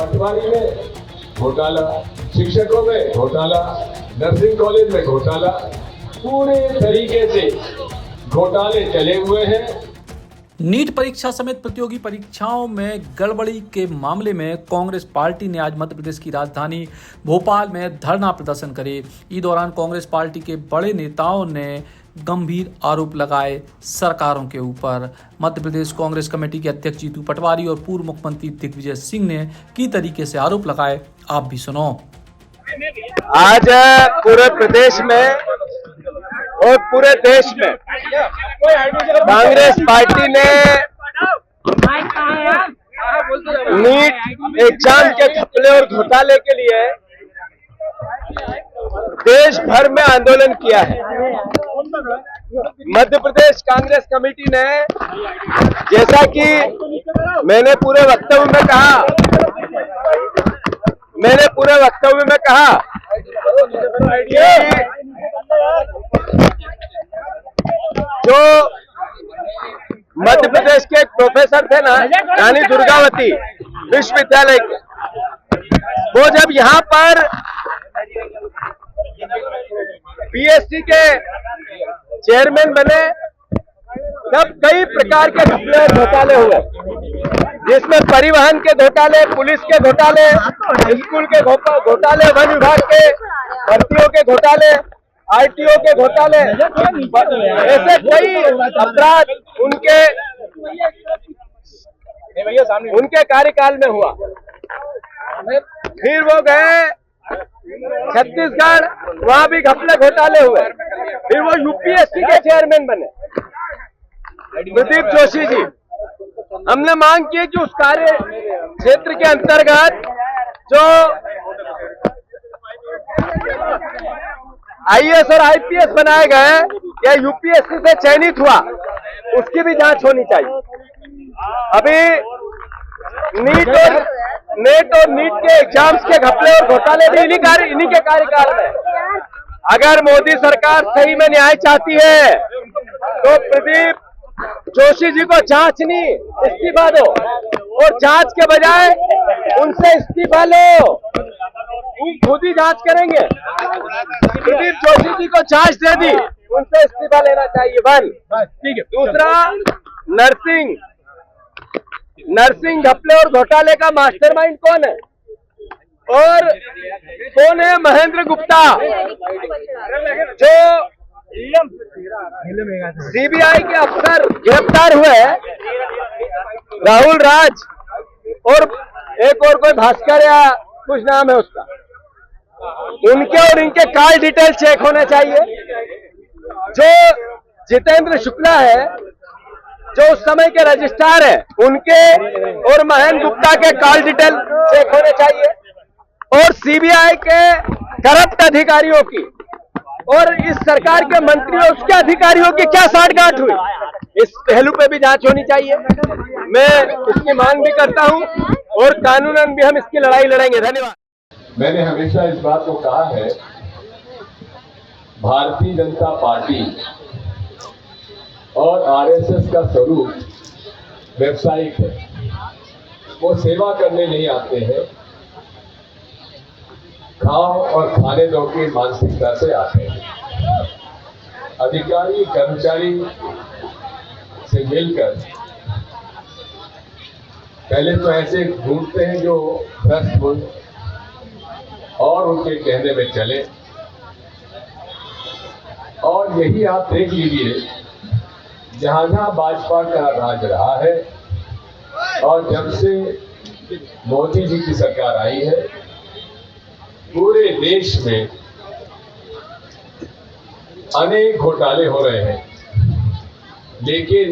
पटवारी में घोटाला, शिक्षकों में घोटाला, नर्सिंग कॉलेज में घोटाला, पूरे तरीके से घोटाले चले हुए हैं। नीट परीक्षा समेत प्रतियोगी परीक्षाओं में गड़बड़ी के मामले में कांग्रेस पार्टी ने आज मध्य प्रदेश की राजधानी भोपाल में धरना प्रदर्शन करे। इस दौरान कांग्रेस पार्टी के बड़े नेताओं ने गंभीर आरोप लगाए सरकारों के ऊपर। मध्य प्रदेश कांग्रेस कमेटी के अध्यक्ष जीतू पटवारी और पूर्व मुख्यमंत्री दिग्विजय सिंह ने की तरीके से आरोप लगाए, आप भी सुनो। आज पूरे प्रदेश में और पूरे देश में कांग्रेस पार्टी ने नीट एग्जाम के घपले और घोटाले के लिए देश भर में आंदोलन किया है। मध्य प्रदेश कांग्रेस कमेटी ने, जैसा कि मैंने पूरे वक्तव्य में कहा कि जो मध्य प्रदेश के एक प्रोफेसर थे ना, रानी दुर्गावती विश्वविद्यालय के, वो जब यहाँ पर पीएससी के चेयरमैन बने तब कई प्रकार के घपले और घोटाले हुए, जिसमें परिवहन के घोटाले, पुलिस के घोटाले, स्कूल के घोटाले, वन विभाग के भर्तियों के घोटाले, आरटीओ के घोटाले, ऐसे कई अपराध उनके कार्यकाल में हुआ। फिर वो गए छत्तीसगढ़, वहां भी घपले घोटाले हुए। फिर वो यूपीएससी के चेयरमैन बने, प्रदीप जोशी जी। हमने मांग की कि उस कार्य क्षेत्र के अंतर्गत जो आईएएस और आईपीएस बनाए गए या यूपीएससी से चयनित हुआ, उसकी भी जांच होनी चाहिए। अभी नेट और नीट के एग्जाम्स के घपले और घोटाले भी इन्हीं के कार्यकाल में। अगर मोदी सरकार सही में न्याय चाहती है तो प्रदीप जोशी जी को जांचनी, इस्तीफा दो, और जांच के बजाय उनसे इस्तीफा लो, खुद ही जांच करेंगे। प्रदीप जोशी जी को जांच दे दी, उनसे इस्तीफा लेना चाहिए। वन, ठीक है। दूसरा, नर्सिंग घपले और घोटाले का मास्टरमाइंड कौन है और कौन है? महेंद्र गुप्ता, जो सीबीआई के अफसर गिरफ्तार हुए, राहुल राज और एक और कोई भास्कर या कुछ नाम है उसका, उनके और इनके कॉल डिटेल चेक होने चाहिए। जो जितेंद्र शुक्ला है, जो उस समय के रजिस्ट्रार है, उनके और महेंद्र गुप्ता के कॉल डिटेल चेक होने चाहिए। और सीबीआई के करप्ट अधिकारियों की और इस सरकार के मंत्रियों, उसके अधिकारियों की क्या साठगांठ हुई, इस पहलू पे भी जांच होनी चाहिए। मैं इसकी मांग भी करता हूं और कानूनन भी हम इसकी लड़ाई लड़ेंगे। धन्यवाद। मैंने हमेशा इस बात को कहा है, भारतीय जनता पार्टी और आरएसएस का स्वरूप व्यवसायिक है। वो सेवा करने नहीं आते हैं, खाओ और खाने दो की मानसिकता से आते हैं। अधिकारी कर्मचारी से मिलकर पहले तो ऐसे ढूंढते हैं जो भ्रष्ट हो और उनके कहने में चले। और यही आप देख लीजिए, जहां जहां भाजपा का राज रहा है और जब से मोदी जी की सरकार आई है, पूरे देश में अनेक घोटाले हो रहे हैं। लेकिन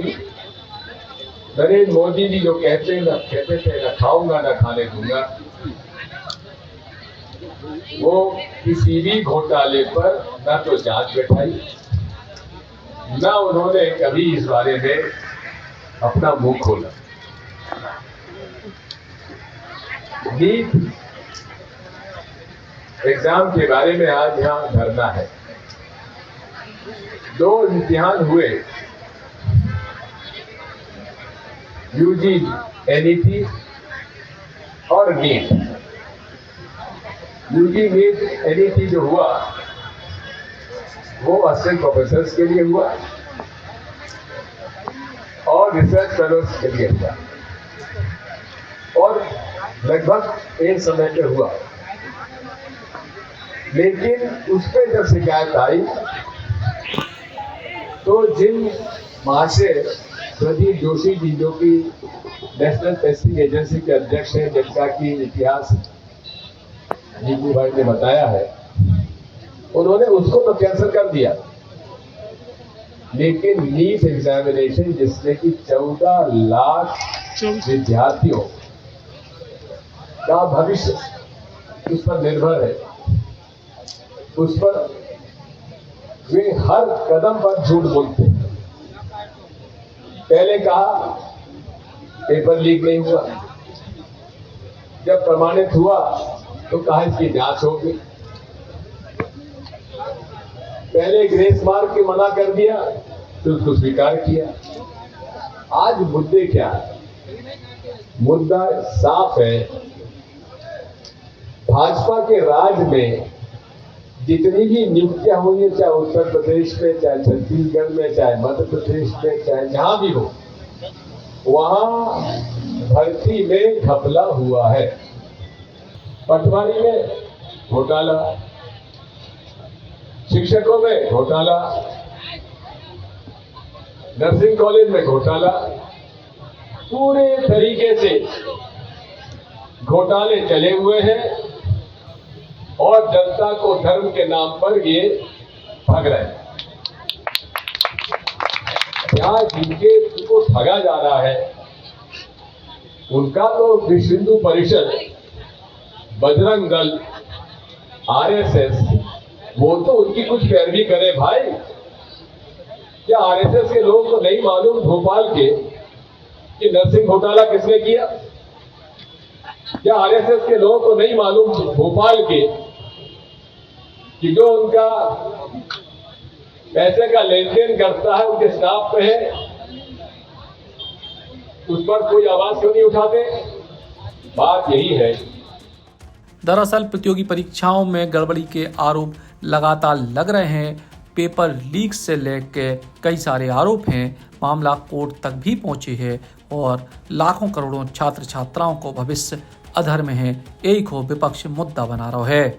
नरेंद्र मोदी जी जो कहते थे न खाऊंगा न खाने दूंगा, वो किसी भी घोटाले पर न तो जांच बैठाई, न उन्होंने कभी इस बारे में अपना मुंह खोला। नीट एग्जाम के बारे में आज यहाँ धरना है। 2 इम्तिहान हुए, यूजी एनईटी और नीट। यूजी नीट एनईटी जो हुआ वो असिस्टेंट प्रोफेसर के लिए हुआ और रिसर्च फेलोज के लिए हुआ और लगभग एक समय पे हुआ। लेकिन उस पर जब शिकायत आई तो जिन महाशय प्रदीप जोशी जी जो कि नेशनल टेस्टिंग एजेंसी के अध्यक्ष हैं, जिनका की इतिहास जीतू भाई ने बताया है, उन्होंने उसको तो कैंसिल कर दिया। लेकिन नीट एग्जामिनेशन जिसमें कि 14 लाख विद्यार्थियों का भविष्य उस पर निर्भर है, उस पर वे हर कदम पर झूठ बोलते हैं। पहले कहा पेपर लीक नहीं हुआ, जब प्रमाणित हुआ तो कहा इसकी जांच होगी। पहले ग्रेस मार्क के मना कर दिया तो उसको स्वीकार किया। आज मुद्दे क्या है? मुद्दा साफ है। भाजपा के राज में जितनी भी नियुक्तियां हुई है, चाहे उत्तर प्रदेश में, चाहे छत्तीसगढ़ में, चाहे मध्य प्रदेश में, चाहे जहां भी हो, वहां भर्ती में घपला हुआ है। पटवारी में घोटाला, शिक्षकों में घोटाला, नर्सिंग कॉलेज में घोटाला, पूरे तरीके से घोटाले चले हुए हैं और जनता को धर्म के नाम पर ये ठग रहे हैं। क्या जिनको ठगा जा रहा है उनका तो विश्व हिंदू परिषद, बजरंग दल, आरएसएस, वो तो उनकी कुछ पैरवी करे भाई। क्या आरएसएस के लोगों को नहीं मालूम भोपाल के कि नर्सिंग घोटाला किसने किया? क्या आरएसएस के लोगों को नहीं मालूम भोपाल के कि जो उनका पैसे का लेन देन करता है उनके स्टाफ पे है, उस पर कोई आवाज क्यों नहीं उठाते? बात यही है। दरअसल प्रतियोगी परीक्षाओं में गड़बड़ी के आरोप लगातार लग रहे हैं। पेपर लीक से लेकर कई सारे आरोप हैं। मामला कोर्ट तक भी पहुंचे है और लाखों करोड़ों छात्र छात्राओं को भविष्य अधर में है। यही को विपक्ष मुद्दा बना रहा है।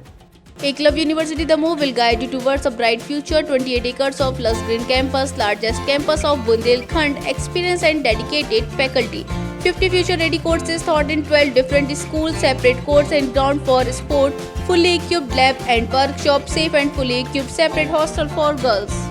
Eklavya University Damoh will guide you towards a bright future. 28 acres of lush green campus, largest campus of Bundelkhand, experienced and dedicated faculty. 50 future-ready courses taught in 12 different schools, separate courts and ground for sport, fully equipped lab and workshop, safe and fully equipped separate hostel for girls.